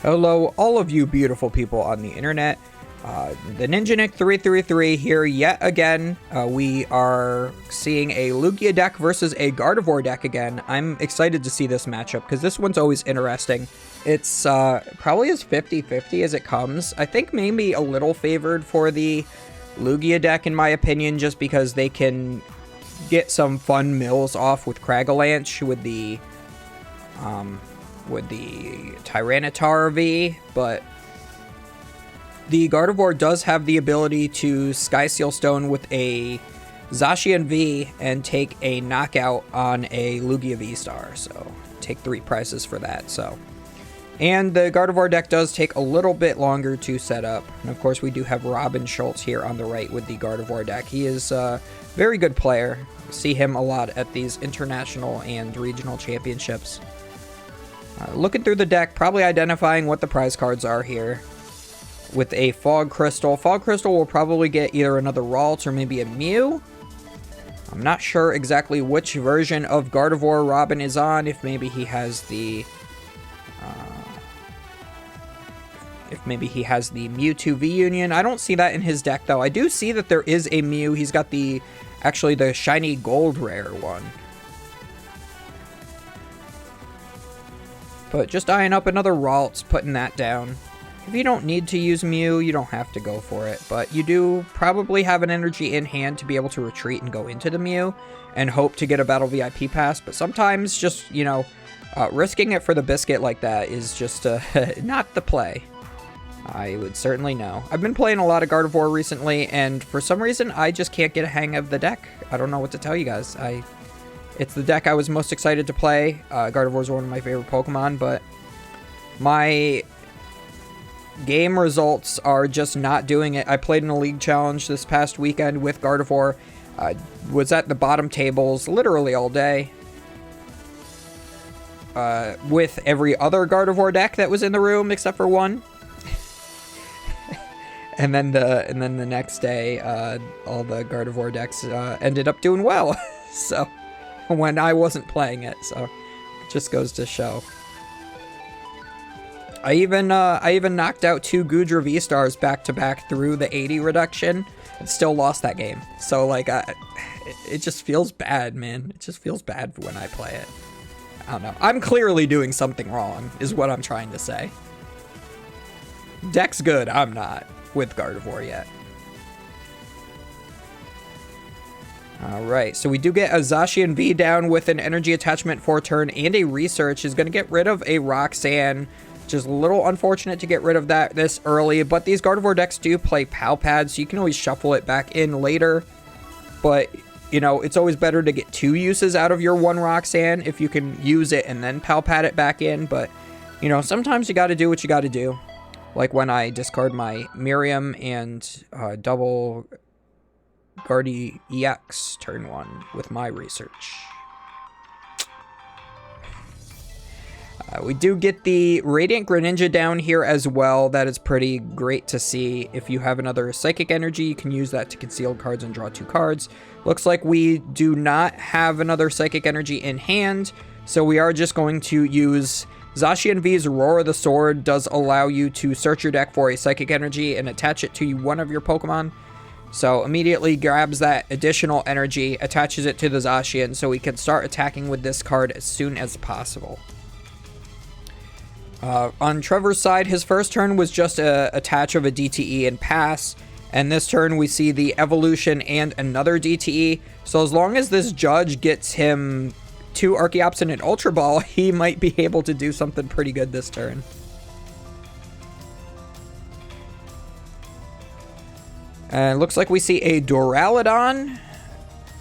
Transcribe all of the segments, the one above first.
Hello, all of you beautiful people on the internet. The NinjaNick333 here yet again. We are seeing a Lugia deck versus a Gardevoir deck again. I'm excited to see this matchup because this one's always interesting. It's probably as 50-50 as it comes. I think maybe a little favored for the Lugia deck in my opinion, just because they can get some fun mills off with Cragalanche with the Tyranitar V, but the Gardevoir does have the ability to Sky Seal Stone with a Zacian V and take a knockout on a Lugia V-Star, so take 3 prizes for that. So, and the Gardevoir deck does take a little bit longer to set up, and of course we do have Robin Schultz here on the right with the Gardevoir deck. He is a very good player. See him a lot at these international and regional championships. Looking through the deck, probably identifying what the prize cards are here. With a Fog Crystal. Fog Crystal will probably get either another Ralts or maybe a Mew. I'm not sure exactly which version of Gardevoir Robin is on. If maybe he has the... Mewtwo V-Union. I don't see that in his deck, though. I do see that there is a Mew. He's got actually the shiny gold rare one. But just eyeing up another Ralts, putting that down. If you don't need to use Mew, you don't have to go for it. But you do probably have an energy in hand to be able to retreat and go into the Mew and hope to get a Battle VIP pass. But sometimes just, you know, risking it for the biscuit like that is just not the play. I would certainly know. I've been playing a lot of Gardevoir recently, and for some reason, I just can't get a hang of the deck. I don't know what to tell you guys. It's the deck I was most excited to play. Gardevoir is one of my favorite Pokemon, but my game results are just not doing it. I played in a league challenge this past weekend with Gardevoir. Was at the bottom tables literally all day. With every other Gardevoir deck that was in the room except for one. and then the next day, all the Gardevoir decks ended up doing well. So when I wasn't playing it, so it just goes to show. I even knocked out 2 Goodra V-Stars back to back through the 80 reduction and still lost that game. So like it just feels bad, man. It just feels bad when I play it. I don't know. I'm clearly doing something wrong is what I'm trying to say. Deck's good, I'm not with Gardevoir yet. Alright, so we do get a Zacian V down with an energy attachment for turn and a research. Is going to get rid of a Roxanne. Just a little unfortunate to get rid of that this early, but these Gardevoir decks do play Pal Pads, so you can always shuffle it back in later. But, you know, it's always better to get 2 uses out of your 1 Roxanne if you can use it and then Pal Pad it back in. But, you know, sometimes you got to do what you got to do. Like when I discard my Miriam and double Guardi EX turn 1 with my research. We do get the Radiant Greninja down here as well. That is pretty great to see. If you have another Psychic Energy, you can use that to conceal cards and draw 2 cards. Looks like we do not have another Psychic Energy in hand, so we are just going to use Zacian V's Roar of the Sword. Does allow you to search your deck for a Psychic Energy and attach it to one of your Pokemon. So immediately grabs that additional energy, attaches it to the Zacian, so we can start attacking with this card as soon as possible. On Trevor's side, his first turn was just a attach of a DTE and pass, and this turn we see the evolution and another DTE. So as long as this judge gets him 2 Archeops and an Ultra Ball, he might be able to do something pretty good this turn. And looks like we see a Duraludon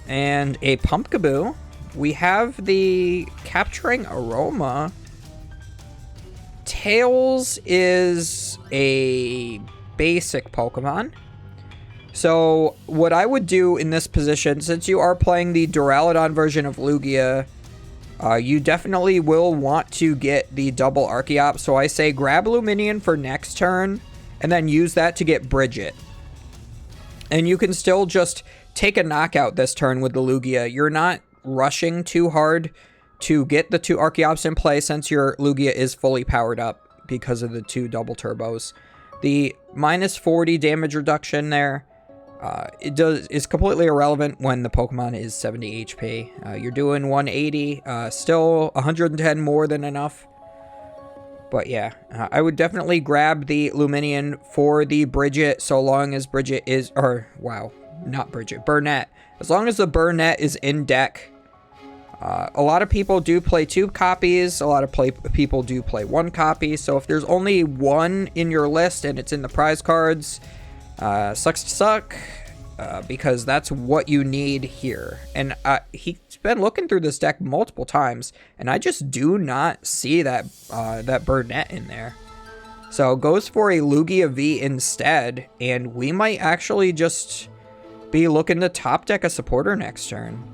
and a Pumpkaboo. We have the Capturing Aroma. Tails is a basic Pokemon. So what I would do in this position, since you are playing the Duraludon version of Lugia, you definitely will want to get the double Archeops. So I say grab Luminion for next turn, and then use that to get Bridget. And you can still just take a knockout this turn with the Lugia. You're not rushing too hard to get the 2 Archeops in play since your Lugia is fully powered up. because of the 2 double turbos. The minus 40 damage reduction there, is completely irrelevant when the Pokemon is 70 HP. You're doing 180, still 110 more than enough. But yeah, I would definitely grab the Luminion for the Bridget, so long as Bridget is, or wow, not Bridget, Burnett. As long as the Burnett is in deck. A lot of people do play 2 copies, a lot of people do play 1 copy, so if there's only 1 in your list and it's in the prize cards, sucks to suck, because that's what you need here. And he's been looking through this deck multiple times, and I just do not see that that Burnett in there. So goes for a Lugia V instead, and we might actually just be looking to top deck a supporter next turn.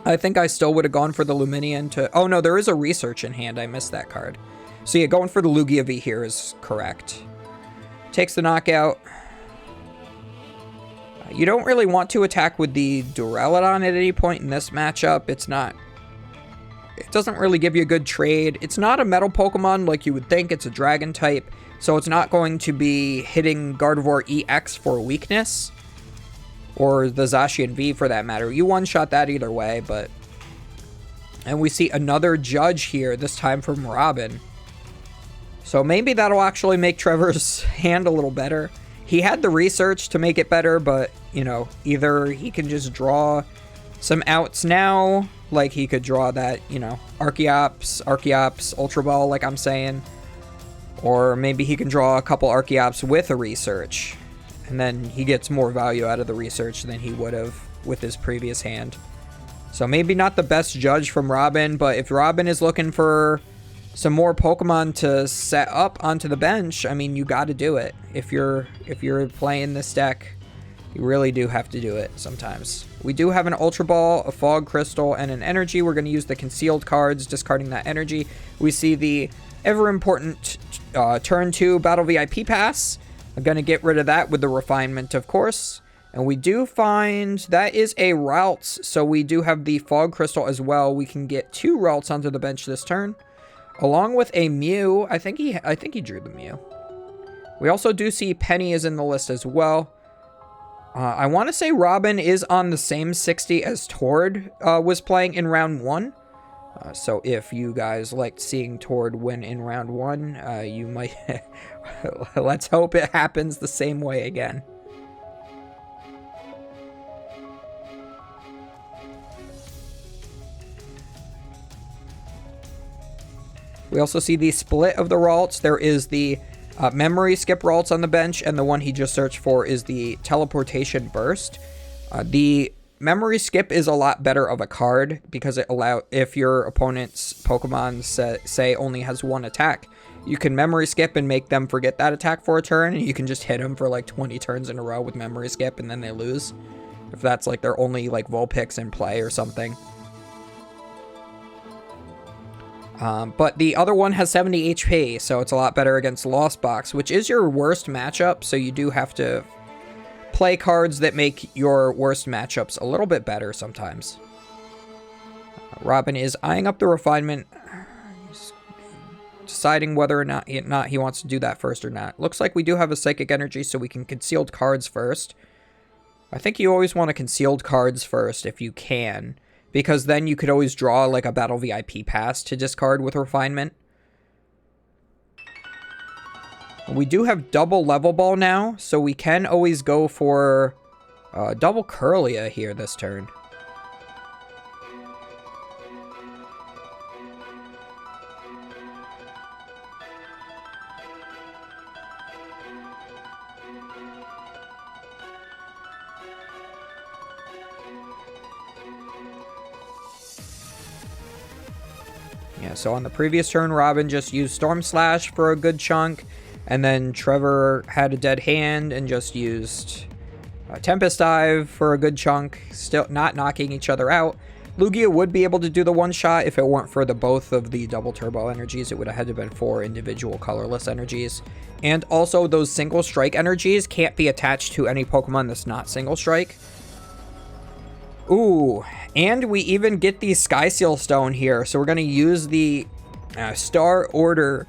I think I still would have gone for the Luminion to... Oh no, there is a Research in hand. I missed that card. So yeah, going for the Lugia V here is correct. Takes the knockout. You don't really want to attack with the Duraludon at any point in this matchup. It's not... It doesn't really give you a good trade. It's not a metal Pokemon like you would think. It's a dragon type. So it's not going to be hitting Gardevoir EX for weakness. Or the Zacian V for that matter. You one-shot that either way, but... And we see another Judge here, this time from Robin. So maybe that'll actually make Trevor's hand a little better. He had the Research to make it better, but, you know, either he can just draw some outs now, like he could draw that, you know, Archeops, Ultra Ball, like I'm saying. Or maybe he can draw a couple Archeops with a Research. And then he gets more value out of the Research than he would have with his previous hand. So maybe not the best Judge from Robin, but if Robin is looking for some more Pokemon to set up onto the bench, I mean, you got to do it. If you're playing this deck, you really do have to do it sometimes. We do have an Ultra Ball, a Fog Crystal, and an Energy. We're going to use the concealed cards, discarding that Energy. We see the ever important turn 2 Battle VIP Pass. I'm going to get rid of that with the Refinement, of course. And we do find that is a Ralts, so we do have the Fog Crystal as well. We can get 2 Ralts onto the bench this turn, along with a Mew. I think he drew the Mew. We also do see Penny is in the list as well. I want to say Robin is on the same 60 as Tord was playing in round 1. So if you guys liked seeing Tord win in round 1, you might... Let's hope it happens the same way again. We also see the split of the Ralts. There is the Memory Skip Ralts on the bench, and the one he just searched for is the Teleportation Burst. The Memory Skip is a lot better of a card because it allows, if your opponent's Pokemon say only has 1 attack, you can Memory Skip and make them forget that attack for a turn, and you can just hit them for like 20 turns in a row with Memory Skip, and then they lose. If that's like their only like Vulpix in play or something. But the other one has 70 HP, so it's a lot better against Lost Box, which is your worst matchup, so you do have to play cards that make your worst matchups a little bit better sometimes. Robin is eyeing up the Refinement, he's deciding whether or not he wants to do that first or not. Looks like we do have a Psychic Energy, so we can concealed cards first. I think you always want to concealed cards first if you can, because then you could always draw like a Battle VIP Pass to discard with Refinement. We do have double Level Ball now, so we can always go for double Curlia here this turn. Yeah, so on the previous turn, Robin just used Storm Slash for a good chunk, and then Trevor had a dead hand and just used Tempest Dive for a good chunk, still not knocking each other out. Lugia would be able to do the one-shot if it weren't for the both of the double turbo energies. It would have had to have been 4 individual colorless energies. And also, those single strike energies can't be attached to any Pokemon that's not single strike. Ooh, and we even get the Sky Seal Stone here, so we're going to use the Star Order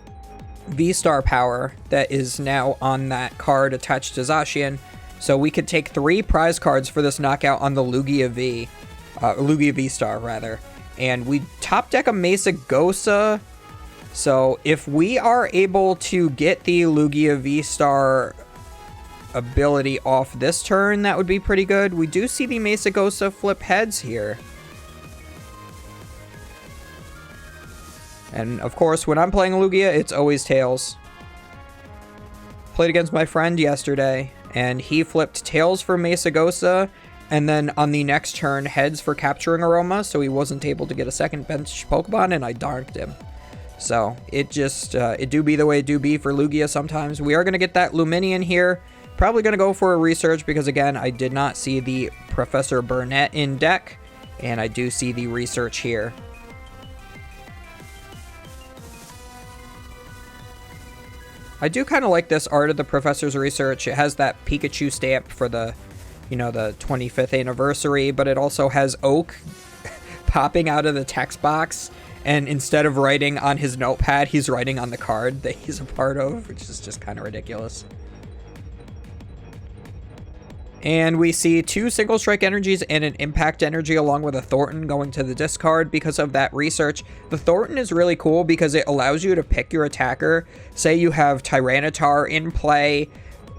V-Star power that is now on that card attached to Zacian. So we could take 3 prize cards for this knockout on the Lugia V. Lugia V-Star, rather. And we top deck a Mesagosa. So if we are able to get the Lugia V-Star ability off this turn, that would be pretty good. We do see the Mesagosa flip heads here. And of course, when I'm playing Lugia, it's always tails. Played against my friend yesterday, and he flipped tails for Mesagosa, and then on the next turn, heads for Capturing Aroma, so he wasn't able to get a second bench Pokemon, and I darked him. So, it just, it do be the way it do be for Lugia sometimes. We are going to get that Luminion here. Probably going to go for a research, because again, I did not see the Professor Burnett in deck, and I do see the research here. I do kind of like this art of the Professor's Research. It has that Pikachu stamp for the, you know, the 25th anniversary, but it also has Oak popping out of the text box, and instead of writing on his notepad, he's writing on the card that he's a part of, which is just kind of ridiculous. And we see 2 Single Strike energies and an Impact energy along with a Thornton going to the discard because of that research. The Thornton is really cool because it allows you to pick your attacker. Say you have Tyranitar in play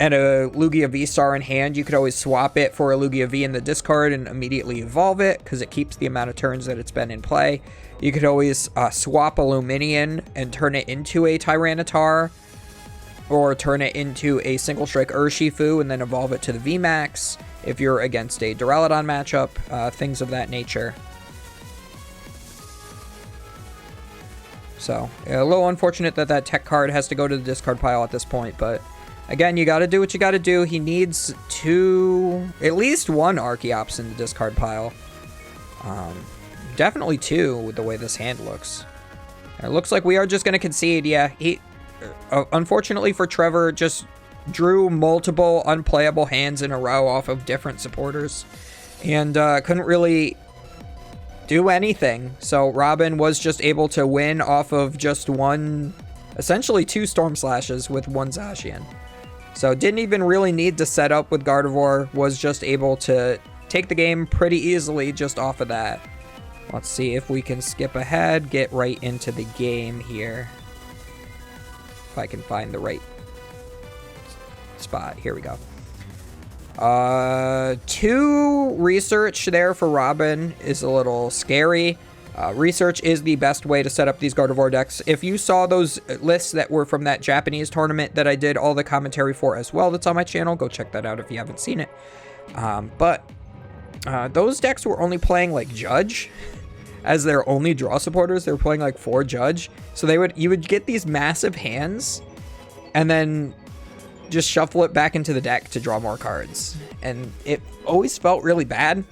and a Lugia V-Star in hand, you could always swap it for a Lugia V in the discard and immediately evolve it because it keeps the amount of turns that it's been in play. You could always swap a Luminion and turn it into a Tyranitar, or turn it into a Single Strike Urshifu and then evolve it to the VMAX if you're against a Duraludon matchup, things of that nature. So, a little unfortunate that that tech card has to go to the discard pile at this point, but again, you gotta do what you gotta do. He needs at least 1 Archeops in the discard pile. Definitely 2 with the way this hand looks. It looks like we are just gonna concede. Yeah, unfortunately for Trevor, just drew multiple unplayable hands in a row off of different supporters and couldn't really do anything. So Robin was just able to win off of just essentially 2 Storm Slashes with 1 Zacian. So didn't even really need to set up with Gardevoir, was just able to take the game pretty easily just off of that. Let's see if we can skip ahead, get right into the game here. If I can find the right spot. Here we go. 2 research there for Robin is a little scary. Research is the best way to set up these Gardevoir decks. If you saw those lists that were from that Japanese tournament that I did all the commentary for as well, that's on my channel, go check that out if you haven't seen it. But those decks were only playing like Judge as their only draw supporters. They were playing like 4 Judge, so you would get these massive hands and then just shuffle it back into the deck to draw more cards, and it always felt really bad.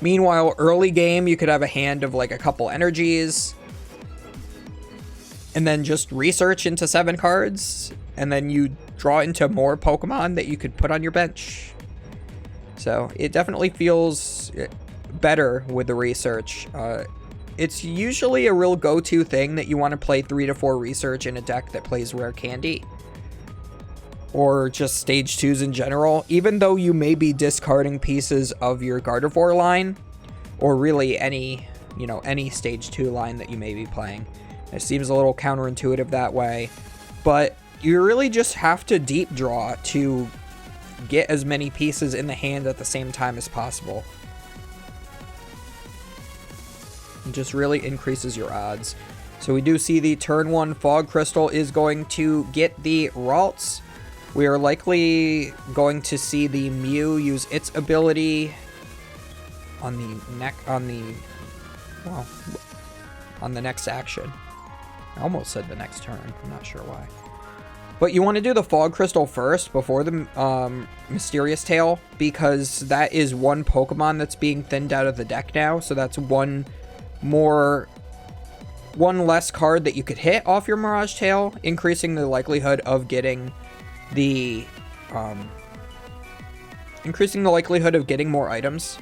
Meanwhile, early game, you could have a hand of like a couple energies and then just research into 7 cards, and then you draw into more Pokemon that you could put on your bench. So it definitely feels better with the research. It's usually a real go-to thing that you want to play 3 to 4 research in a deck that plays Rare Candy, or just stage 2s in general, even though you may be discarding pieces of your Gardevoir line, or really any stage 2 line that you may be playing. It seems a little counterintuitive that way, but you really just have to deep draw to get as many pieces in the hand at the same time as possible. It just really increases your odds. So we do see the turn 1 Fog Crystal is going to get the Ralts. We are likely going to see the Mew use its ability on the next action. I almost said the next turn. I'm not sure why. But you want to do the Fog Crystal first before the Mysterious Tail, because that is 1 Pokemon that's being thinned out of the deck now. So that's one less card that you could hit off your Mirage Tail, increasing the likelihood of getting more items.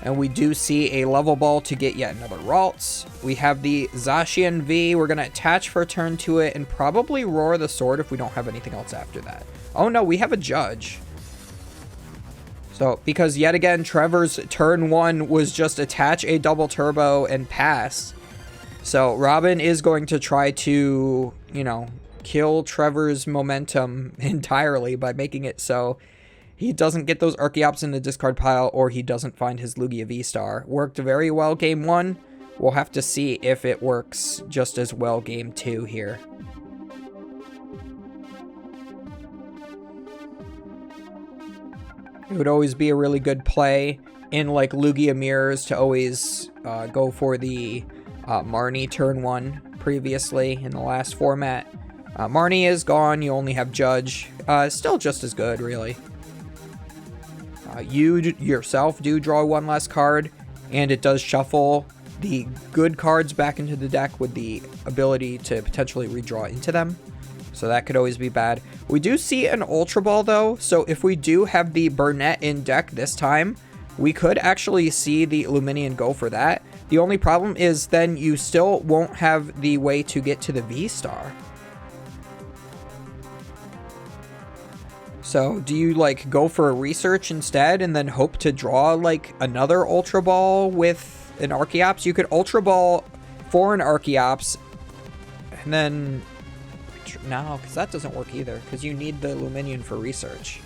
And we do see a level ball to get yet another Ralts. We have the Zacian V. We're going to attach for a turn to it and probably Roar the Sword if we don't have anything else after that. Oh no, we have a Judge. So, because yet again, Trevor's turn 1 was just attach a double turbo and pass. So, Robin is going to try to, you know, kill Trevor's momentum entirely by making it so he doesn't get those Archeops in the discard pile, or he doesn't find his Lugia V-Star. Worked very well game 1. We'll have to see if it works just as well game 2 here. It would always be a really good play in like Lugia mirrors to always go for the Marnie turn 1 previously in the last format. Marnie is gone. You only have Judge. Still just as good, really. You yourself do draw one less card, and it does shuffle the good cards back into the deck with the ability to potentially redraw into them. So that could always be bad. We do see an Ultra Ball, though, so if we do have the Burnett in deck this time, we could actually see the Luminion go for that. The only problem is then you still won't have the way to get to the V-Star. So, do you, like, go for a research instead and then hope to draw, like, another Ultra Ball with an Archeops? You could Ultra Ball for an Archeops, and then... No, because that doesn't work either, because you need the Luminion for research.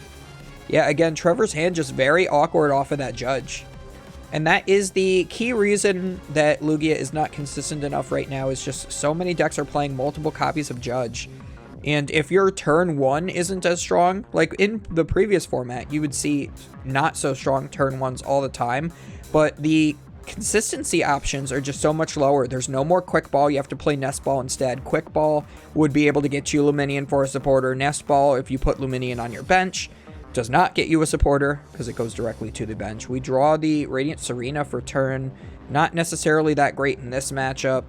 Yeah, again, Trevor's hand just very awkward off of that Judge. And that is the key reason that Lugia is not consistent enough right now, is just so many decks are playing multiple copies of Judge. And if your turn 1 isn't as strong, like in the previous format, you would see not so strong turn 1s all the time, but the consistency options are just so much lower. There's no more Quick Ball. You have to play Nest Ball instead. Quick Ball would be able to get you Luminion for a supporter. Nest Ball, if you put Luminion on your bench, does not get you a supporter because it goes directly to the bench. We draw the Radiant Serena for turn. Not necessarily that great in this matchup.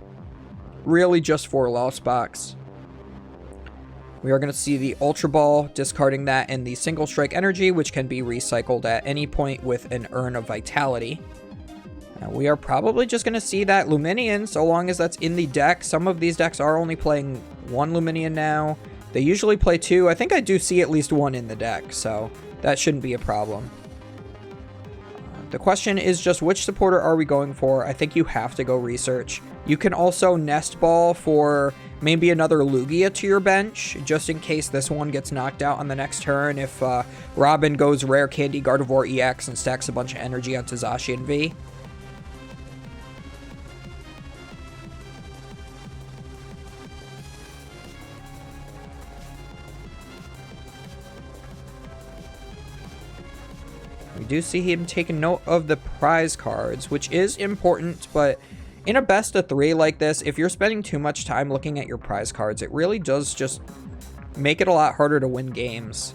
Really just for Lost Box. We are going to see the Ultra Ball, discarding that, and the Single Strike Energy, which can be recycled at any point with an Urn of Vitality. We are probably just going to see that Luminion, so long as that's in the deck. Some of these decks are only playing one Luminion now. They usually play 2. I think I do see at least 1 in the deck, so that shouldn't be a problem. The question is just which supporter are we going for? I think you have to go research. You can also Nest Ball for maybe another Lugia to your bench, just in case this one gets knocked out on the next turn. If Robin goes Rare Candy Gardevoir EX and stacks a bunch of energy onto Zacian V. We do see him taking note of the prize cards, which is important, but in a best of 3 like this, if you're spending too much time looking at your prize cards, it really does just make it a lot harder to win games.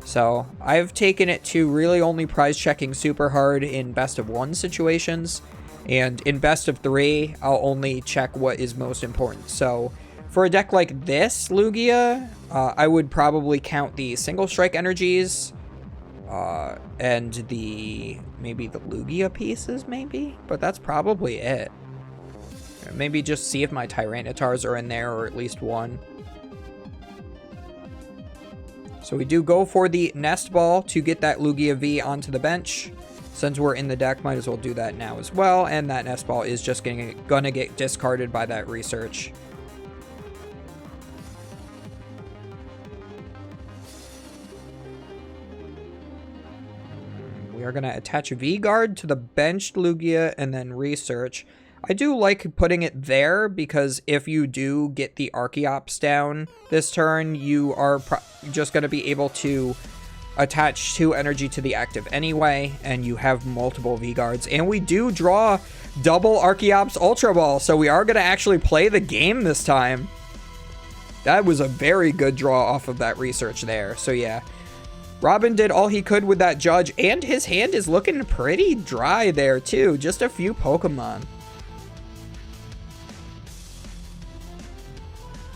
So I've taken it to really only prize checking super hard in best of 1 situations, and in best of 3, I'll only check what is most important. So for a deck like this, Lugia, I would probably count the Single Strike Energies, and maybe the Lugia pieces, maybe? But that's probably it. Maybe just see if my Tyranitars are in there, or at least one. So we do go for the Nest Ball to get that Lugia V onto the bench. Since we're in the deck, might as well do that now as well. And that Nest Ball is just gonna get discarded by that research. We are going to attach V-Guard to the benched Lugia and then research. I do like putting it there because if you do get the Archeops down this turn, you are just going to be able to attach 2 energy to the active anyway, and you have multiple V-Guards. And we do draw double Archeops Ultra Ball, so we are going to actually play the game this time. That was a very good draw off of that research there, so yeah. Robin did all he could with that Judge, and his hand is looking pretty dry there, too. Just a few Pokemon.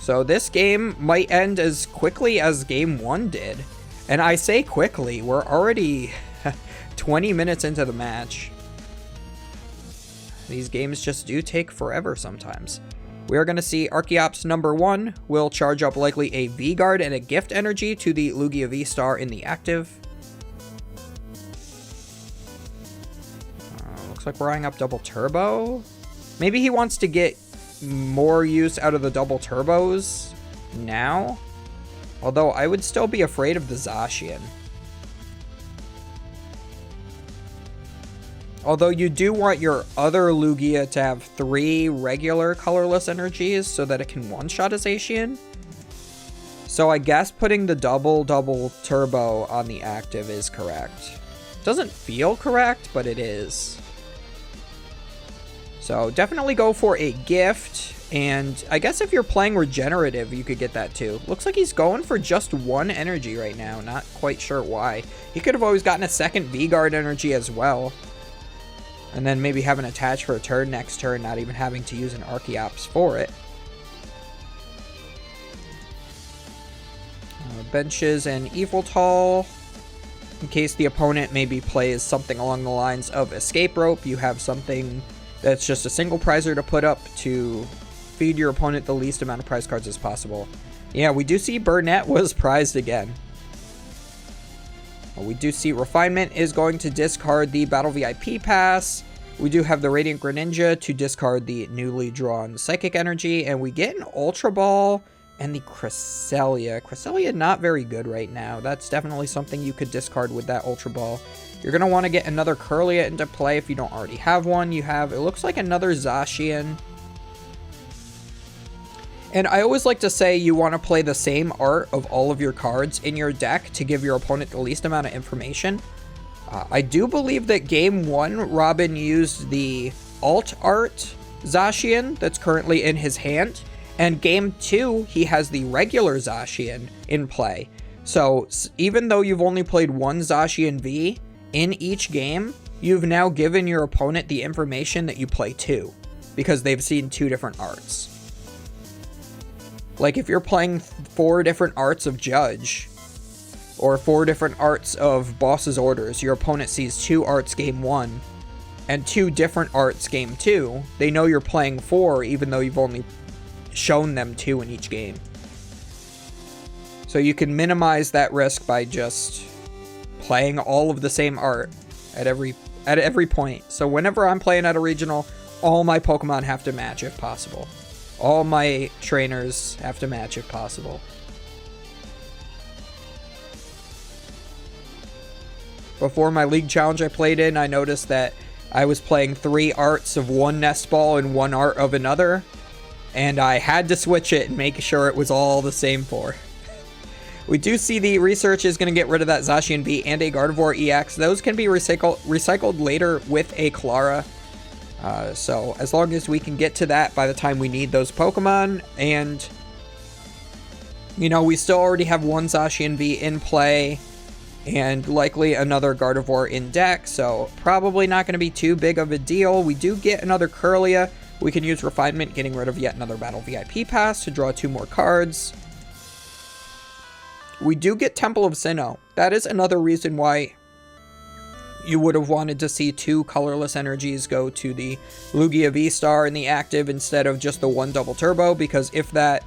So this game might end as quickly as Game 1 did. And I say quickly, we're already 20 minutes into the match. These games just do take forever sometimes. We are going to see Archeops number 1 will charge up likely a V-Guard and a Gift Energy to the Lugia V-Star in the active. Looks like we're eyeing up double turbo. Maybe he wants to get more use out of the double turbos now. Although I would still be afraid of the Zacian. Although you do want your other Lugia to have 3 regular colorless energies so that it can one-shot a Zacian. So I guess putting the double turbo on the active is correct. Doesn't feel correct, but it is. So definitely go for a gift. And I guess if you're playing regenerative, you could get that too. Looks like he's going for just 1 energy right now. Not quite sure why. He could have always gotten a second V-Guard energy as well. And then maybe have an attach for a turn next turn, not even having to use an Archeops for it. Benches and Eviltall. In case the opponent maybe plays something along the lines of Escape Rope, you have something that's just a single prizer to put up to feed your opponent the least amount of prize cards as possible. Yeah, we do see Burnett was prized again. We do see Refinement is going to discard the Battle VIP pass. We do have the Radiant Greninja to discard the newly drawn Psychic Energy. And we get an Ultra Ball and the Cresselia. Cresselia not very good right now. That's definitely something you could discard with that Ultra Ball. You're going to want to get another Curlia into play if you don't already have one. You have, it looks like another Zacian. And I always like to say you want to play the same art of all of your cards in your deck to give your opponent the least amount of information. I do believe that game 1, Robin used the alt art Zacian that's currently in his hand. And game 2, he has the regular Zacian in play. So even though you've only played 1 Zacian V in each game, you've now given your opponent the information that you play 2. Because they've seen 2 different arts. Like if you're playing 4 different arts of Judge, or 4 different arts of Boss's Orders, your opponent sees 2 arts game 1, and 2 different arts game 2, they know you're playing 4 even though you've only shown them 2 in each game. So you can minimize that risk by just playing all of the same art at every point. So whenever I'm playing at a regional, all my Pokemon have to match if possible. All my trainers have to match if possible. Before my league challenge I played in, I noticed that I was playing 3 arts of one nest ball and 1 art of another. And I had to switch it and make sure it was all the same 4. We do see the research is going to get rid of that Zacian V and a Gardevoir EX. Those can be recycled later with a Clara. So as long as we can get to that by the time we need those Pokemon, and you know, we still already have 1 Zacian V in play and likely another Gardevoir in deck, so probably not going to be too big of a deal. We do get another Curlia. We can use Refinement, getting rid of yet another Battle VIP pass to draw 2 more cards. We do get Temple of Sinnoh. That is another reason why you would have wanted to see 2 colorless energies go to the Lugia V-Star in the active instead of just the 1 double turbo, because if that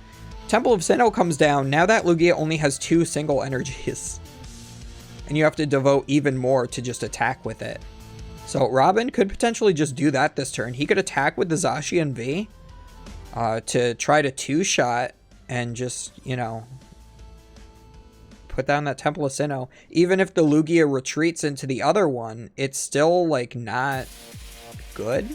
Temple of Sinnoh comes down, now that Lugia only has 2 single energies. And you have to devote even more to just attack with it. So Robin could potentially just do that this turn. He could attack with the Zacian V to try to 2-shot and just, you know, put down that Temple of Sinnoh. Even if the Lugia retreats into the other one, it's still, like, not good.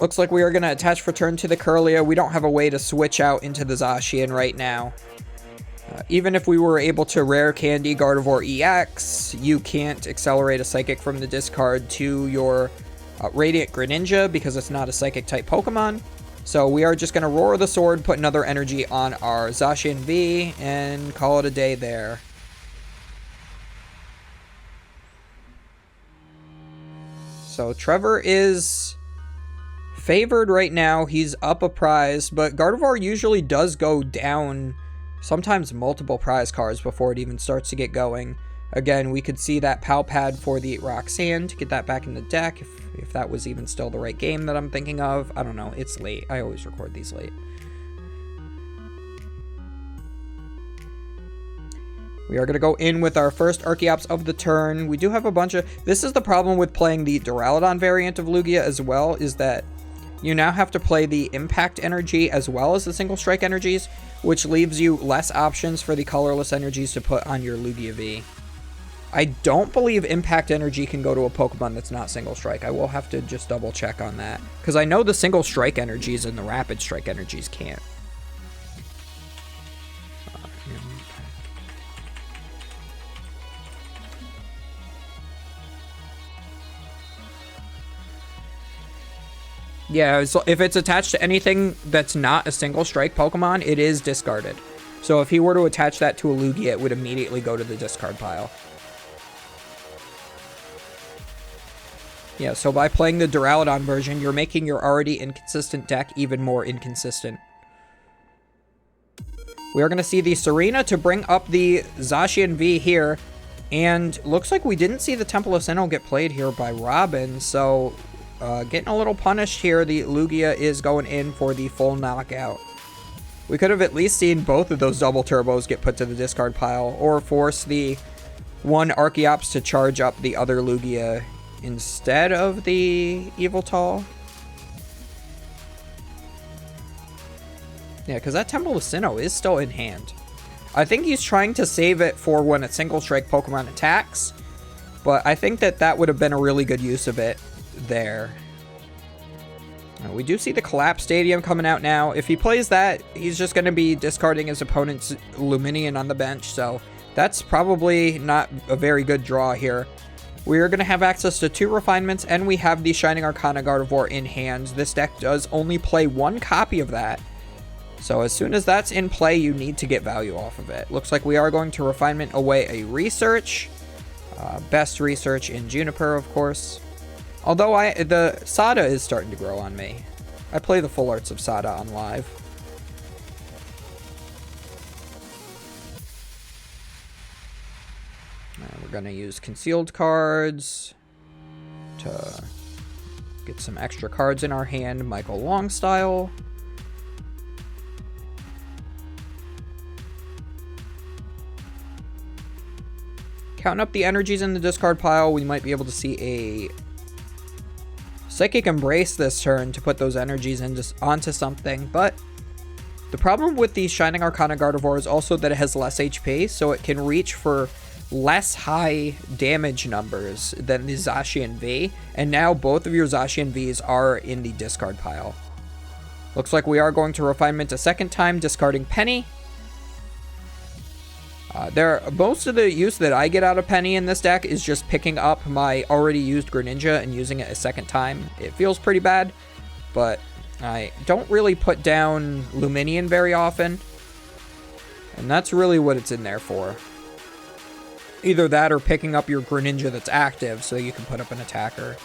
Looks like we are going to attach for turn to the Curlia. We don't have a way to switch out into the Zacian right now. Even if we were able to rare candy Gardevoir EX, you can't accelerate a Psychic from the discard to your Radiant Greninja because it's not a Psychic type Pokemon. So we are just going to Roar the Sword, put another energy on our Zacian V, and call it a day there. So Trevor is favored right now. He's up a prize, but Gardevoir usually does go down sometimes multiple prize cards before it even starts to get going. Again, we could see that PAL pad for the Roxanne to get that back in the deck, if that was even still the right game that I'm thinking of. I don't know, it's late. I always record these late. We are going to go in with our first Archeops of the turn. We do have a bunch of... This is the problem with playing the Duraludon variant of Lugia as well, is that you now have to play the Impact Energy as well as the Single Strike Energies, which leaves you less options for the colorless energies to put on your Lugia V. I don't believe Impact Energy can go to a Pokemon that's not Single Strike. I will have to just double check on that, because I know the Single Strike Energies and the Rapid Strike Energies can't. Yeah, so if it's attached to anything that's not a Single Strike Pokemon, it is discarded. So if he were to attach that to a Lugia, it would immediately go to the discard pile. Yeah, so by playing the Duraludon version, you're making your already inconsistent deck even more inconsistent. We are going to see the Serena to bring up the Zacian V here. And looks like we didn't see the Temple of Sinnoh get played here by Robin, so... getting a little punished here. The Lugia is going in for the full knockout. We could have at least seen both of those double turbos get put to the discard pile, or force the one Archeops to charge up the other Lugia instead of the Yveltal. Yeah, because that Temple of Sinnoh is still in hand. I think he's trying to save it for when a Single Strike Pokemon attacks, but I think that that would have been a really good use of it there. We do see the Collapse Stadium coming out now. If he plays that, he's just going to be discarding his opponent's Luminion on the bench, so that's probably not a very good draw here. We are going to have access to 2 refinements, and we have the Shining Arcana Gardevoir in hand. This deck does only play 1 copy of that, so as soon as that's in play, you need to get value off of it. Looks like we are going to refinement away a Research. Best Research in Juniper, of course. Although the Sada is starting to grow on me. I play the full arts of Sada on live. We're going to use concealed cards to get some extra cards in our hand. Michael Long style. Counting up the energies in the discard pile, we might be able to see a Psychic Embrace this turn to put those energies onto something, but the problem with the Shining Arcana Gardevoir is also that it has less HP, so it can reach for less high damage numbers than the Zacian V, and now both of your Zacian Vs are in the discard pile. Looks like we are going to refinement a second time, discarding Penny. Most of the use that I get out of Penny in this deck is just picking up my already used Greninja and using it a second time. It feels pretty bad, but I don't really put down Luminion very often, and that's really what it's in there for. Either that or picking up your Greninja that's active so you can put up an attacker.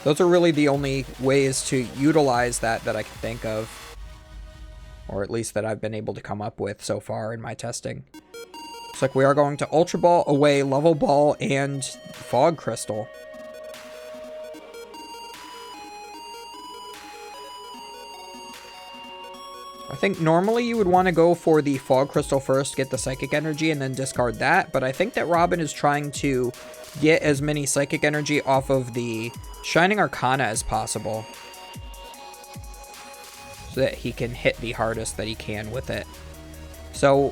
Those are really the only ways to utilize that I can think of, or at least that I've been able to come up with so far in my testing. Looks like we are going to Ultra Ball away Level Ball and Fog Crystal. I think normally you would want to go for the Fog Crystal first, get the Psychic Energy, and then discard that. But I think that Robin is trying to get as many Psychic Energy off of the Shining Arcana as possible, so that he can hit the hardest that he can with it. So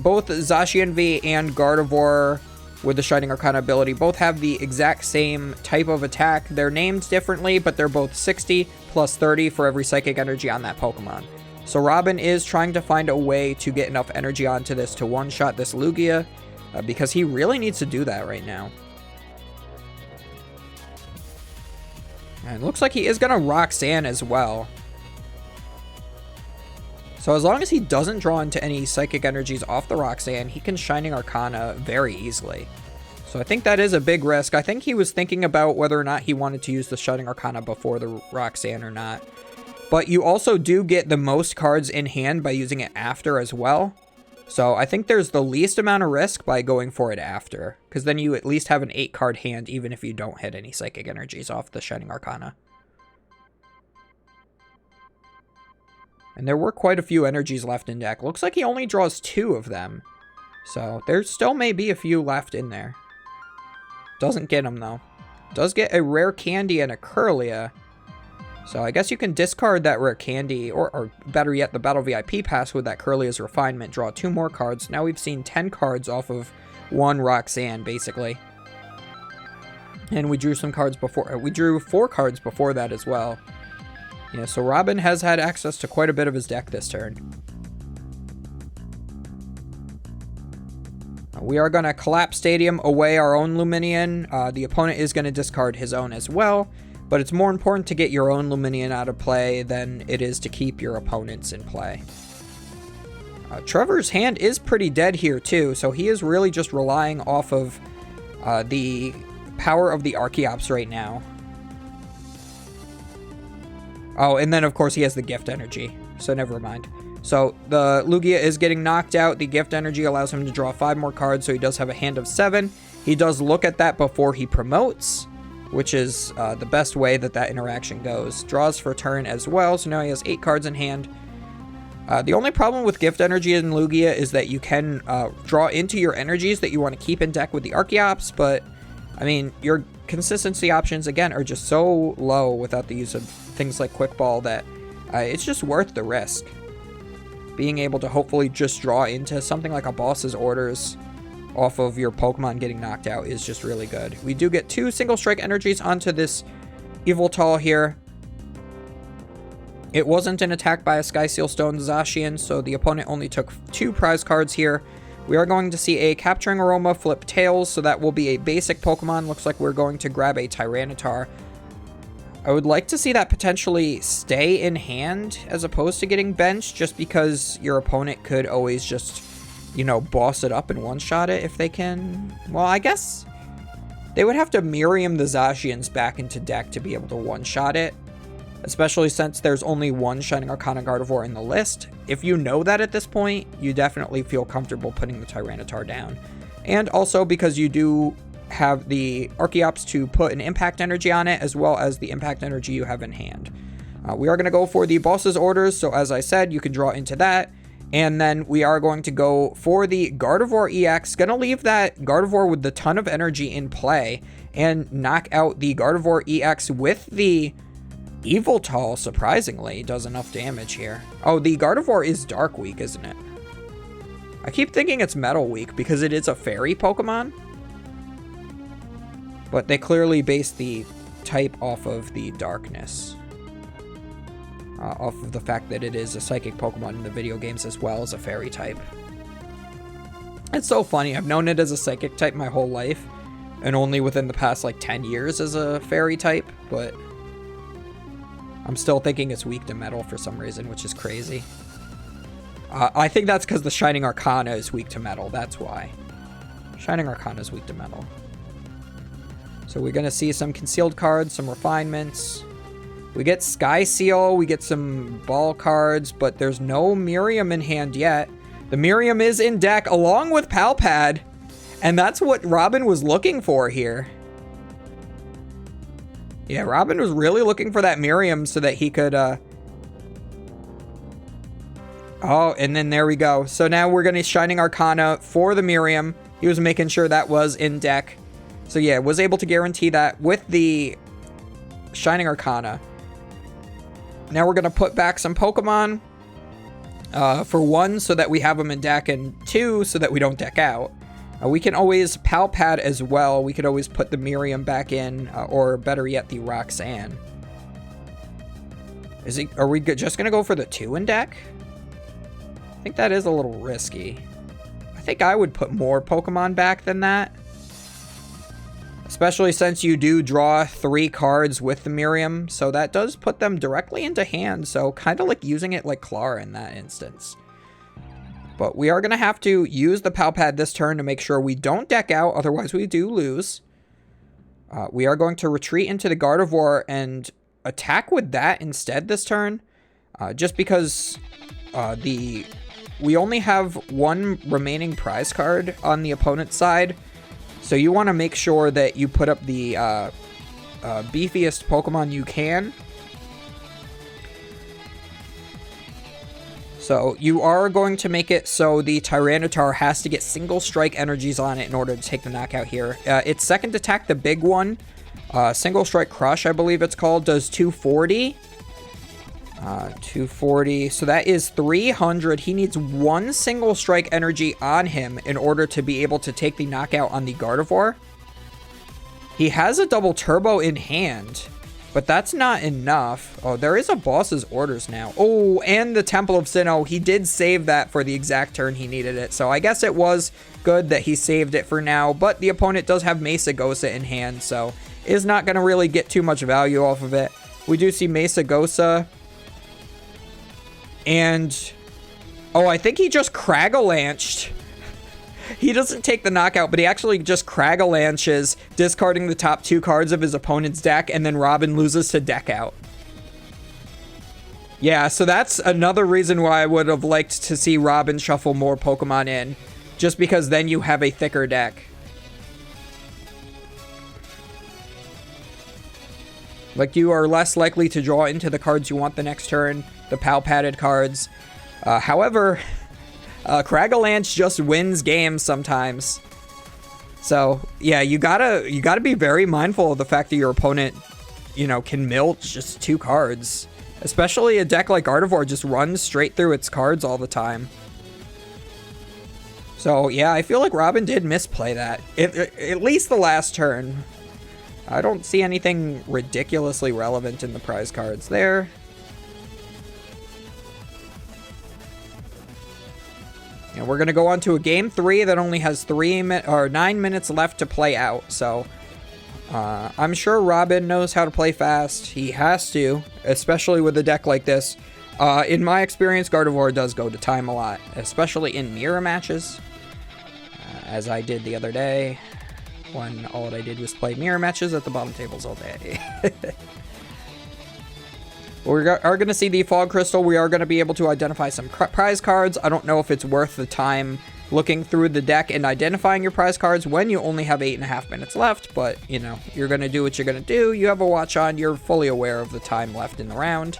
both Zacian V and Gardevoir with the Shining Arcana ability both have the exact same type of attack. They're named differently, but they're both 60 plus 30 for every Psychic Energy on that Pokemon. So Robin is trying to find a way to get enough energy onto this to one-shot this Lugia, because he really needs to do that right now. And it looks like he is going to Roxanne as well. So as long as he doesn't draw into any Psychic Energies off the Roxanne, he can Shining Arcana very easily. So I think that is a big risk. I think he was thinking about whether or not he wanted to use the Shining Arcana before the Roxanne or not. But you also do get the most cards in hand by using it after as well. So I think there's the least amount of risk by going for it after, because then you at least have an 8-card hand even if you don't hit any Psychic Energies off the Shining Arcana. And there were quite a few energies left in deck. Looks like he only draws 2 of them. So there still may be a few left in there. Doesn't get them though. Does get a Rare Candy and a Kirlia. So I guess you can discard that Rare Candy, or better yet, the Battle VIP pass with that Kirlia's Refinement. Draw 2 more cards. Now we've seen 10 cards off of 1 Roxanne, basically. And we drew some cards before. We drew 4 cards before that as well. Yeah, so Robin has had access to quite a bit of his deck this turn. We are going to Collapse Stadium away our own Luminion. The opponent is going to discard his own as well. But it's more important to get your own Luminion out of play than it is to keep your opponent's in play. Trevor's hand is pretty dead here too, so he is really just relying off of the power of the Archeops right now. Oh, and then of course he has the Gift Energy, so never mind. So the Lugia is getting knocked out. The Gift Energy allows him to draw 5 more cards, so he does have a hand of 7. He does look at that before he promotes, which is the best way that interaction goes. Draws for turn as well, so now he has 8 cards in hand. The only problem with Gift Energy in Lugia is that you can draw into your energies that you want to keep in deck with the Archeops, but, I mean, your consistency options, again, are just so low without the use of things like Quick Ball that it's just worth the risk. Being able to hopefully just draw into something like a Boss's Orders off of your Pokemon getting knocked out is just really good. We do get 2 Single Strike energies onto this Yveltal here. It wasn't an attack by a Sky Seal Stone Zacian, so the opponent only took 2 prize cards here. We are going to see a Capturing Aroma flip Tails, so that will be a basic Pokemon. Looks like we're going to grab a Tyranitar. I would like to see that potentially stay in hand as opposed to getting benched, just because your opponent could always just, you know, boss it up and one-shot it if they can. Well, I guess they would have to Miriam the Zacians back into deck to be able to one-shot it, especially since there's only 1 Shining Arcana Gardevoir in the list. If you know that at this point, you definitely feel comfortable putting the Tyranitar down. And also because you do have the Archeops to put an Impact Energy on it, as well as the Impact Energy you have in hand. We are going to go for the Boss's Orders, so as I said, you can draw into that. And then we are going to go for the Gardevoir EX. Going to leave that Gardevoir with the ton of energy in play and knock out the Gardevoir EX with the Yveltal. Surprisingly, does enough damage here. Oh, the Gardevoir is Dark Weak, isn't it? I keep thinking it's Metal Weak because it is a fairy Pokemon. But they clearly base the type off of the darkness. Off of the fact that it is a psychic Pokemon in the video games as well as a fairy type. It's so funny. I've known it as a psychic type my whole life, and only within the past like 10 years as a fairy type, but I'm still thinking it's weak to metal for some reason, which is crazy. I think that's because the Shining Arcana is weak to metal. That's why. Shining Arcana is weak to metal. So we're going to see some concealed cards, some refinements. We get Sky Seal, we get some ball cards, but there's no Miriam in hand yet. The Miriam is in deck along with Palpad, and that's what Robin was looking for here. Yeah, Robin was really looking for that Miriam so that he could, Oh, and then there we go. So now we're going to Shining Arcana for the Miriam. He was making sure that was in deck. So yeah, was able to guarantee that with the Shining Arcana. Now we're going to put back some Pokemon. For 1, so that we have them in deck, and 2, so that we don't deck out. We can always Palpad as well. We could always put the Miriam back in, or better yet, the Roxanne. Are we just going to go for the 2 in deck? I think that is a little risky. I think I would put more Pokemon back than that. Especially since you do draw 3 cards with the Miriam, so that does put them directly into hand, so kind of like using it like Clara in that instance. But we are going to have to use the Palpad this turn to make sure we don't deck out, otherwise we do lose. We are going to retreat into the Gardevoir and attack with that instead this turn, just because the we only have one remaining prize card on the opponent's side. So you want to make sure that you put up the beefiest Pokemon you can. So you are going to make it so the Tyranitar has to get single strike energies on it in order to take the knockout here. Its second attack, the big one, single strike crush, I believe it's called, does 240. 240. So that is 300. He needs one single strike energy on him in order to be able to take the knockout on the Gardevoir. He has a double turbo in hand, but that's not enough. Oh, there is a boss's orders now. Oh, and the Temple of Sinnoh. He did save that for the exact turn he needed it. So I guess it was good that he saved it for now. But the opponent does have Mesagosa in hand, so is not going to really get too much value off of it. We do see Mesagosa. And, oh, I think he just Cragalanched. He doesn't take the knockout, but he actually just Cragalanches, discarding the top 2 cards of his opponent's deck, and then Robin loses to deck out. Yeah, so that's another reason why I would have liked to see Robin shuffle more Pokemon in, just because then you have a thicker deck. Like, you are less likely to draw into the cards you want the next turn, the pal-padded cards. However, Cragalanche just wins games sometimes. So, yeah, you gotta be very mindful of the fact that your opponent, you know, can milk just 2 cards. Especially a deck like Gardevoir just runs straight through its cards all the time. So, yeah, I feel like Robin did misplay that. At least the last turn. I don't see anything ridiculously relevant in the prize cards there. And we're going to go on to a game 3 that only has 9 minutes left to play out. So I'm sure Robin knows how to play fast. He has to, especially with a deck like this. In my experience, Gardevoir does go to time a lot, especially in mirror matches, as I did the other day, when all I did was play mirror matches at the bottom tables all day. We are going to see the Fog Crystal. We are going to be able to identify some prize cards. I don't know if it's worth the time looking through the deck and identifying your prize cards when you only have 8.5 minutes left, but, you know, you're going to do what you're going to do. You have a watch on. You're fully aware of the time left in the round.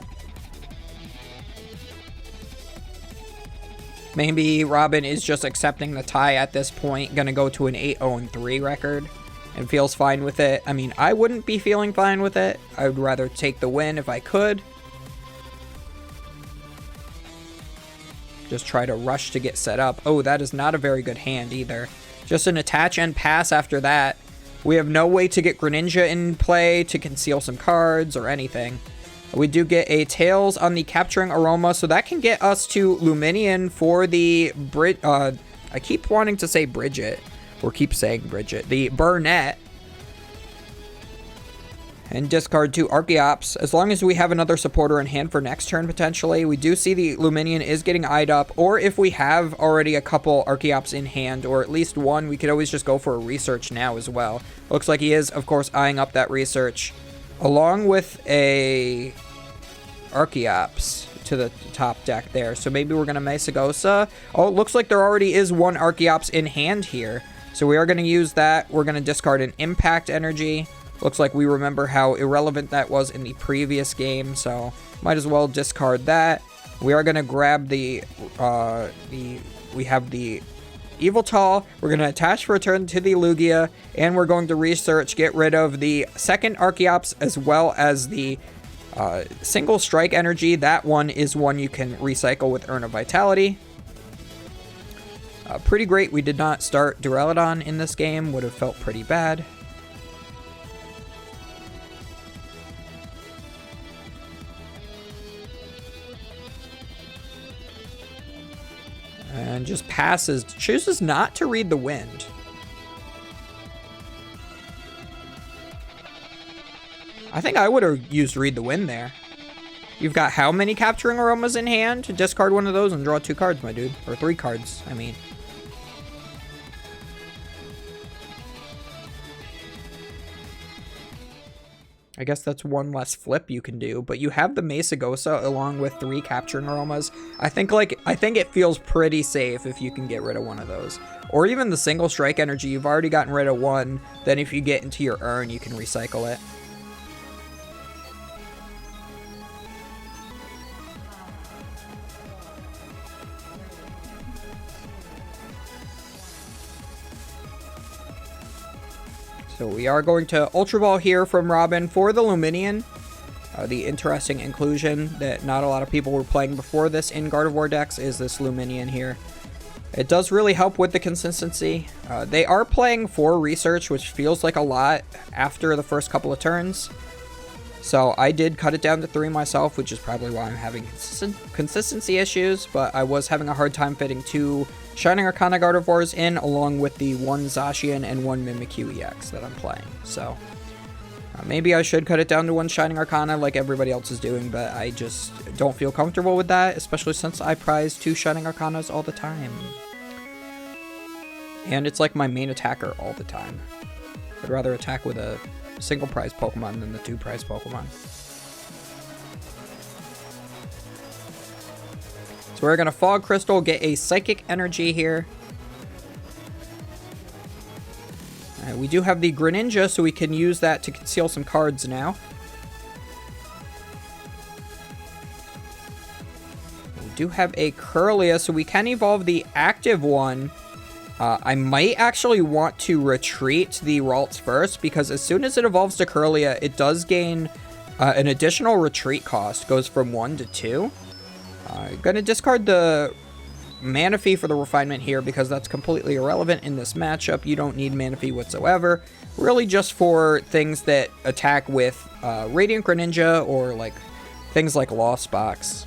Maybe Robin is just accepting the tie at this point, going to go to an 8-0-3 record, and feels fine with it. I mean, I wouldn't be feeling fine with it. I would rather take the win if I could. Just try to rush to get set up. Oh, that is not a very good hand either. Just an attach and pass after that. We have no way to get Greninja in play to conceal some cards or anything. We do get a Tails on the Capturing Aroma, so that can get us to Luminion for the I keep wanting to say Bridget, or keep saying Bridget. The Burnett. And discard 2 Archeops. As long as we have another supporter in hand for next turn, potentially. We do see the Luminion is getting eyed up. Or if we have already a couple Archeops in hand, or at least one, we could always just go for a research now as well. Looks like he is, of course, eyeing up that research, along with a Archeops to the top deck there. So maybe we're going to Mesagosa. Oh, it looks like there already is one Archeops in hand here. So we are going to use that. We're going to discard an Impact Energy. Looks like we remember how irrelevant that was in the previous game, so might as well discard that. We are going to grab we have the Yveltal. We're going to attach for a turn to the Lugia, and we're going to research, get rid of the second Archeops as well as the single strike energy. That one is one you can recycle with Urn of Vitality. Pretty great. We did not start Duraludon in this game. Would have felt pretty bad. And just passes, chooses not to read the wind. I think I would have used read the wind there. You've got how many Capturing Aromas in hand? Discard one of those and draw 2 cards, my dude. Or 3 cards, I mean. I guess that's one less flip you can do, but you have the Mesagosa along with 3 capturing aromas. I think it feels pretty safe if you can get rid of one of those. Or even the single strike energy, you've already gotten rid of one, then if you get into your urn, you can recycle it. So we are going to Ultra Ball here from Robin for the Luminion. The interesting inclusion that not a lot of people were playing before this in Gardevoir decks is this Luminion here. It does really help with the consistency. They are playing 4 Research, which feels like a lot after the first couple of turns. So I did cut it down to 3 myself, which is probably why I'm having consistency issues, but I was having a hard time fitting 2 Shining Arcana Gardevoirs in, along with the 1 Zacian and 1 Mimikyu EX that I'm playing. So maybe I should cut it down to 1 Shining Arcana like everybody else is doing, but I just don't feel comfortable with that, especially since I prize 2 Shining Arcanas all the time. And it's like my main attacker all the time. I'd rather attack with a single prize Pokemon than the 2 prize Pokemon. So we're going to Fog Crystal, get a Psychic Energy here. We do have the Greninja, so we can use that to conceal some cards now. We do have a Kirlia, so we can evolve the active one. I might actually want to retreat the Ralts first, because as soon as it evolves to Kirlia, it does gain an additional retreat cost. Goes from 1 to 2. I'm going to discard the Manaphy for the Refinement here, because that's completely irrelevant in this matchup. You don't need Manaphy whatsoever. Really just for things that attack with Radiant Greninja, or like things like Lost Box.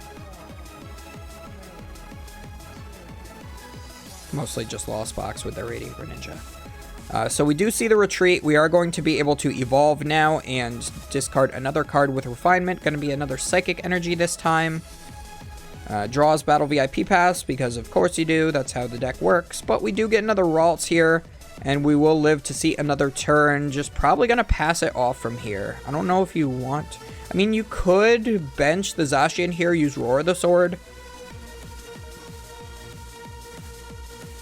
Mostly just Lost Box with the Radiant Greninja. So we do see the retreat. We are going to be able to evolve now and discard another card with Refinement. Going to be another Psychic Energy this time. Draws Battle VIP Pass, because of course you do. That's how the deck works. But we do get another Ralts here, and we will live to see another turn. Just probably going to pass it off from here. I don't know if you want... I mean, you could bench the Zacian here, use Roar of the Sword.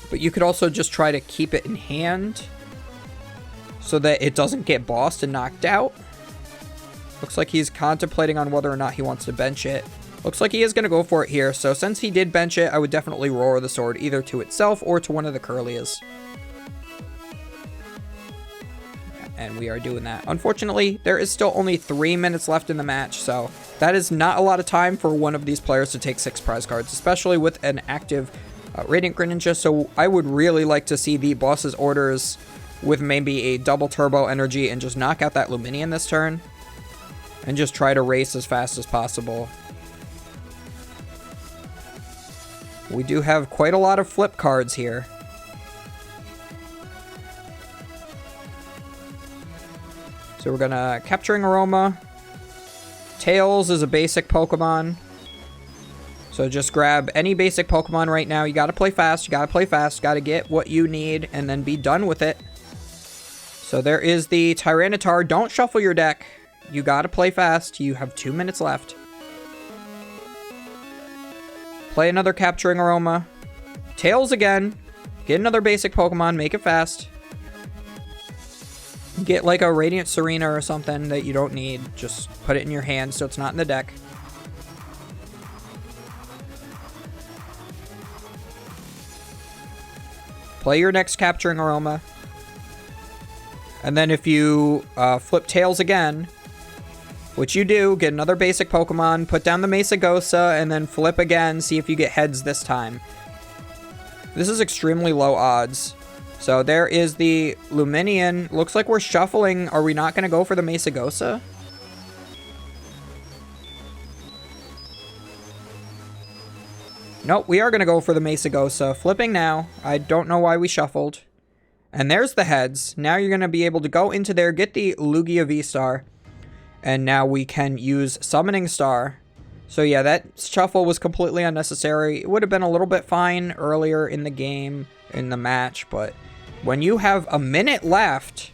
But you could also just try to keep it in hand so that it doesn't get bossed and knocked out. Looks like he's contemplating on whether or not he wants to bench it. Looks like he is going to go for it here. So since he did bench it, I would definitely Roar the Sword either to itself or to one of the Kirlias. And we are doing that. Unfortunately, there is still only 3 minutes left in the match, so that is not a lot of time for one of these players to take 6 prize cards, especially with an active Radiant Greninja. So I would really like to see the boss's orders with maybe a double turbo energy and just knock out that Luminion this turn. And just try to race as fast as possible. We do have quite a lot of flip cards here. So we're gonna Capturing Aroma. Tails is a basic Pokemon. So just grab any basic Pokemon right now. You gotta play fast, you gotta play fast, gotta get what you need, and then be done with it. So there is the Tyranitar. Don't shuffle your deck. You gotta play fast. You have 2 minutes left. Play another Capturing Aroma. Tails again. Get another basic Pokemon. Make it fast. Get like a Radiant Serena or something that you don't need. Just put it in your hand so it's not in the deck. Play your next Capturing Aroma. And then if you flip Tails again, which you do, get another basic Pokemon, put down the Mesagosa, and then flip again, see if you get heads this time. This is extremely low odds. So there is the Luminion. Looks like we're shuffling. Are we not going to go for the Mesagosa? Nope, we are going to go for the Mesagosa. Flipping now. I don't know why we shuffled. And there's the heads. Now you're going to be able to go into there, get the Lugia V-Star. And now we can use Summoning Star. So yeah, that shuffle was completely unnecessary. It would have been a little bit fine earlier in the game, in the match, but when you have a minute left,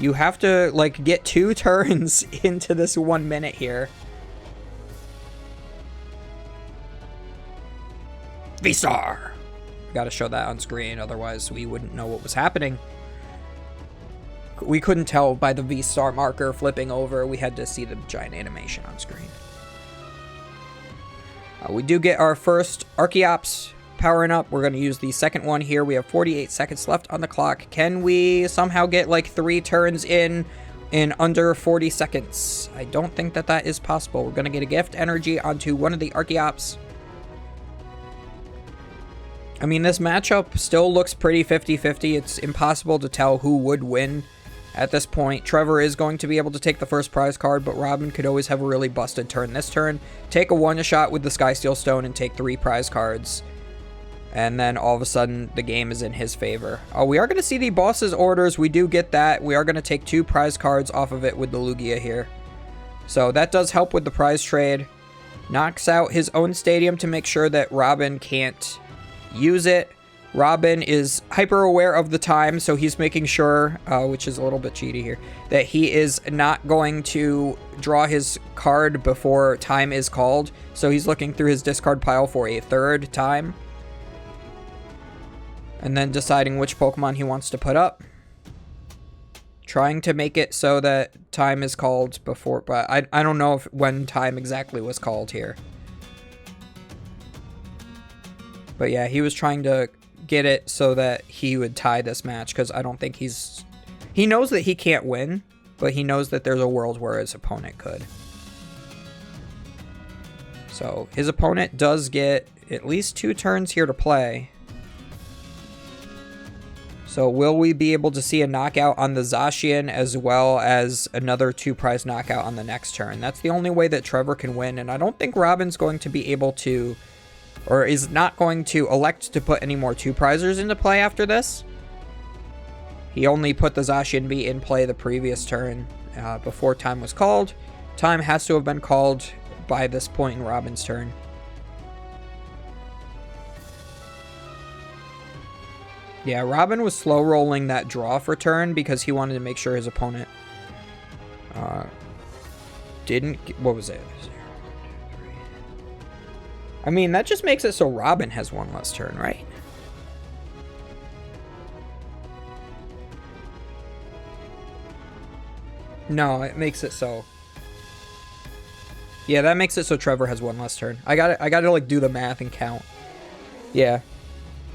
You have to, like, get 2 turns into this 1 minute here. V-Star! Gotta show that on screen, otherwise we wouldn't know what was happening. We couldn't tell by the V-Star marker flipping over. We had to see the giant animation on screen. We do get our first Archeops powering up. We're going to use the second one here. We have 48 seconds left on the clock. Can we somehow get like 3 turns in under 40 seconds? I don't think that that is possible. We're going to get a gift energy onto one of the Archeops. I mean, this matchup still looks pretty 50-50. It's impossible to tell who would win at this point. Trevor is going to be able to take the first prize card, but Robin could always have a really busted turn this turn. Take a one-shot with the Skysteel Stone and take 3 prize cards. And then all of a sudden, the game is in his favor. We are going to see the boss's orders. We do get that. We are going to take 2 prize cards off of it with the Lugia here. So that does help with the prize trade. Knocks out his own stadium to make sure that Robin can't use it. Robin is hyper aware of the time, so he's making sure, which is a little bit cheaty here, that he is not going to draw his card before time is called. So he's looking through his discard pile for a 3rd time, and then deciding which Pokemon he wants to put up. Trying to make it so that time is called before, but I don't know when time exactly was called here. But yeah, he was trying to get it so that he would tie this match, because I don't think he knows that he can't win, but he knows that there's a world where his opponent could. So his opponent does get at least 2 turns here to play. So will we be able to see a knockout on the Zacian as well as another 2 prize knockout on the next turn? That's the only way that Trevor can win, and I don't think Robin's going to be able to, or is not going to elect to put any more 2 prizers into play after this. He only put the Zacian V in play the previous turn before time was called. Time has to have been called by this point in Robin's turn. Yeah, Robin was slow rolling that draw for turn because he wanted to make sure his opponent didn't... What was it? I mean, that just makes it so Robin has 1 less turn, right? No, it makes it so... Yeah, that makes it so Trevor has 1 less turn. I gotta like do the math and count. Yeah.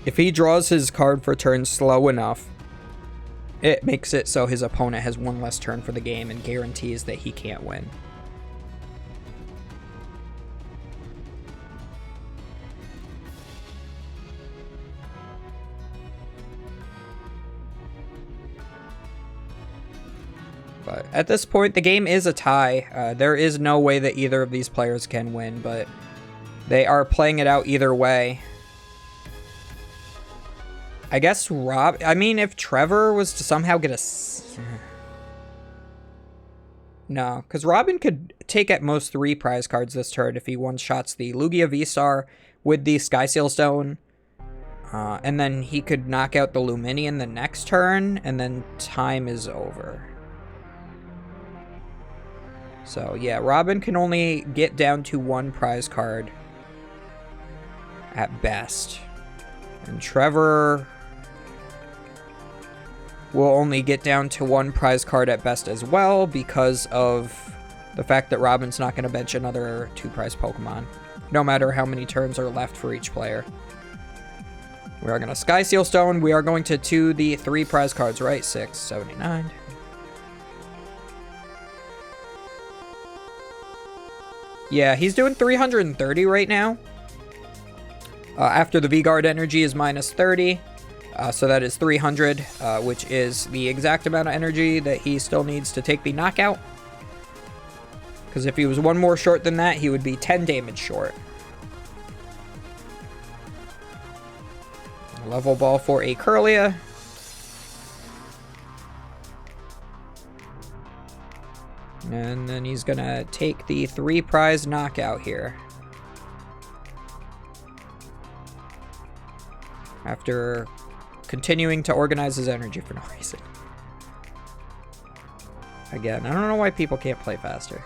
If he draws his card for turn slow enough, it makes it so his opponent has 1 less turn for the game and guarantees that he can't win. But at this point, the game is a tie. There is no way that either of these players can win, but they are playing it out either way. I guess I mean, if Trevor was to somehow get a... No, because Robin could take at most 3 prize cards this turn if he one-shots the Lugia V-Star with the Skysteel Stone. And then he could knock out the Luminion the next turn, and then time is over. So, yeah, Robin can only get down to 1 prize card at best. And Trevor will only get down to 1 prize card at best as well because of the fact that Robin's not going to bench another 2 prize Pokemon, no matter how many turns are left for each player. We are going to Skysteel Stone. We are going to the 3 prize cards, right? 6, 79. Yeah, he's doing 330 right now. After the V-Guard energy is minus 30. So that is 300, which is the exact amount of energy that he still needs to take the knockout. Because if he was 1 more short than that, he would be 10 damage short. Level ball for a Kirlia. And then he's going to take the 3 prize knockout here. After continuing to organize his energy for no reason. Again, I don't know why people can't play faster.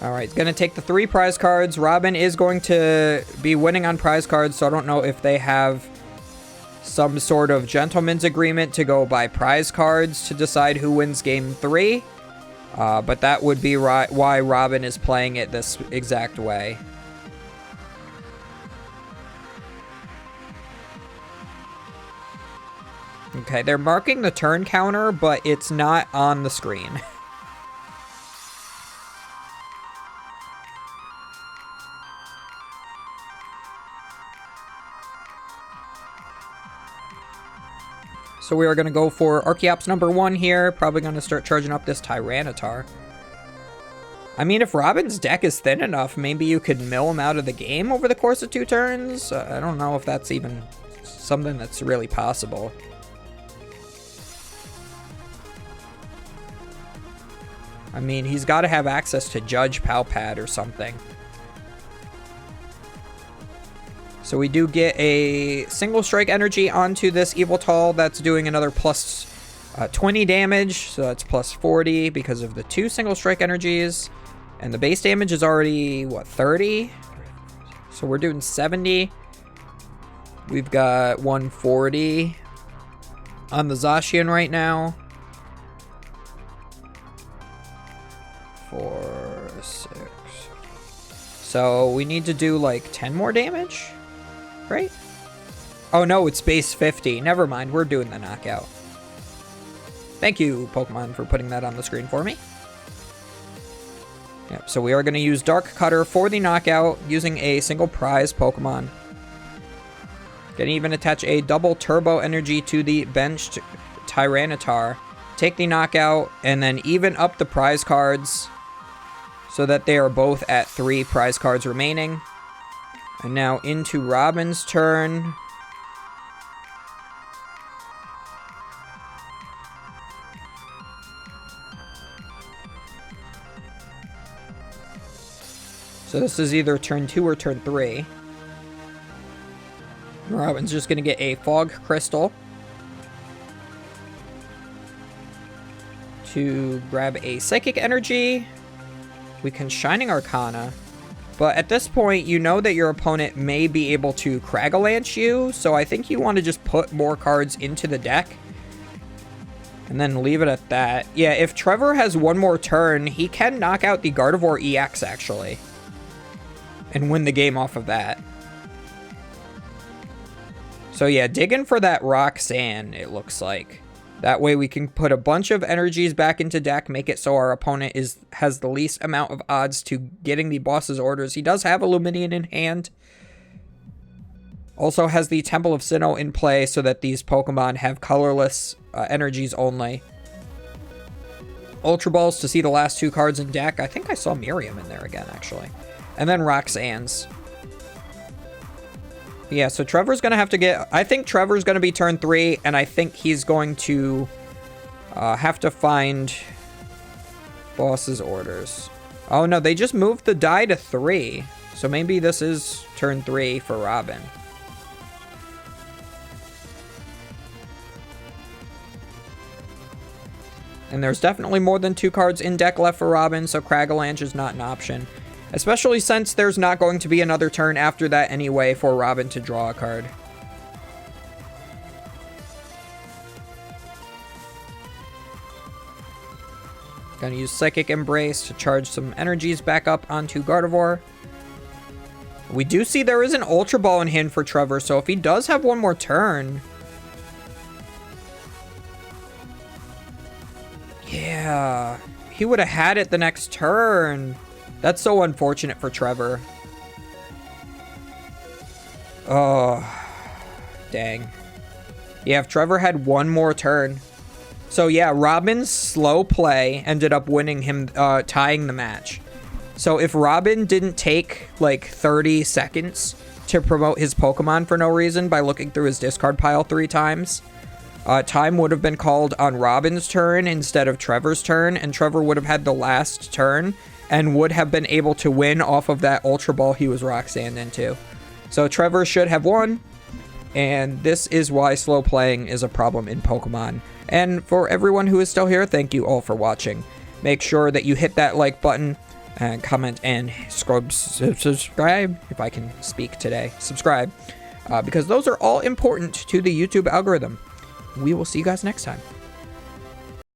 Alright, it's going to take the 3 prize cards. Robin is going to be winning on prize cards, so I don't know if they have some sort of gentleman's agreement to go buy prize cards to decide who wins game 3. But that would be why Robin is playing it this exact way. Okay, they're marking the turn counter, but it's not on the screen. So we are going to go for Archeops number 1 here. Probably going to start charging up this Tyranitar. I mean, if Robin's deck is thin enough, maybe you could mill him out of the game over the course of 2 turns. I don't know if that's even something that's really possible. I mean, he's got to have access to Judge Palpad or something. So we do get a single strike energy onto this Evoltol. That's doing another plus 20 damage. So that's plus 40 because of the 2 single strike energies. And the base damage is already, what, 30? So we're doing 70. We've got 140 on the Zacian right now. 4, 6. So we need to do like 10 more damage, right? Oh no, it's base 50. Never mind, we're doing the knockout. Thank you, Pokemon, for putting that on the screen for me. Yep, so we are going to use Dark Cutter for the knockout using a single prize Pokemon. Can even attach a double turbo energy to the benched Tyranitar. Take the knockout and then even up the prize cards so that they are both at 3 prize cards remaining. And now into Robin's turn. So this is either turn 2 or turn 3. Robin's just going to get a Fog Crystal to grab a Psychic Energy. We can Shining Arcana. But at this point, you know that your opponent may be able to Cragalanche you, so I think you want to just put more cards into the deck and then leave it at that. Yeah, if Trevor has one more turn, he can knock out the Gardevoir EX, actually, and win the game off of that. So yeah, dig in for that Roxanne, it looks like. That way we can put a bunch of energies back into deck, make it so our opponent has the least amount of odds to getting the boss's orders. He does have a Luminion in hand. Also has the Temple of Sinnoh in play so that these Pokemon have colorless energies only. Ultra Balls to see the last 2 cards in deck. I think I saw Miriam in there again, actually. And then Roxanne's. Yeah, so Trevor's going to have to get... I think Trevor's going to be turn 3, and I think he's going to have to find boss's orders. Oh, no, they just moved the die to 3. So maybe this is turn 3 for Robin. And there's definitely more than 2 cards in deck left for Robin, so Cragalanche is not an option. Especially since there's not going to be another turn after that anyway for Robin to draw a card. Gonna use Psychic Embrace to charge some energies back up onto Gardevoir. We do see there is an Ultra Ball in hand for Trevor, so if he does have one more turn... Yeah, he would have had it the next turn. That's so unfortunate for Trevor. Oh, dang. Yeah, if Trevor had one more turn. So yeah, Robin's slow play ended up winning him, tying the match. So if Robin didn't take like 30 seconds to promote his Pokemon for no reason by looking through his discard pile 3 times, time would have been called on Robin's turn instead of Trevor's turn, and Trevor would have had the last turn and would have been able to win off of that Ultra Ball he was Roxanne into. So Trevor should have won. and this is why slow playing is a problem in Pokemon. And for everyone who is still here, thank you all for watching. Make sure that you hit that like button, and comment and subscribe, if I can speak today. Subscribe, because those are all important to the YouTube algorithm. We will see you guys next time.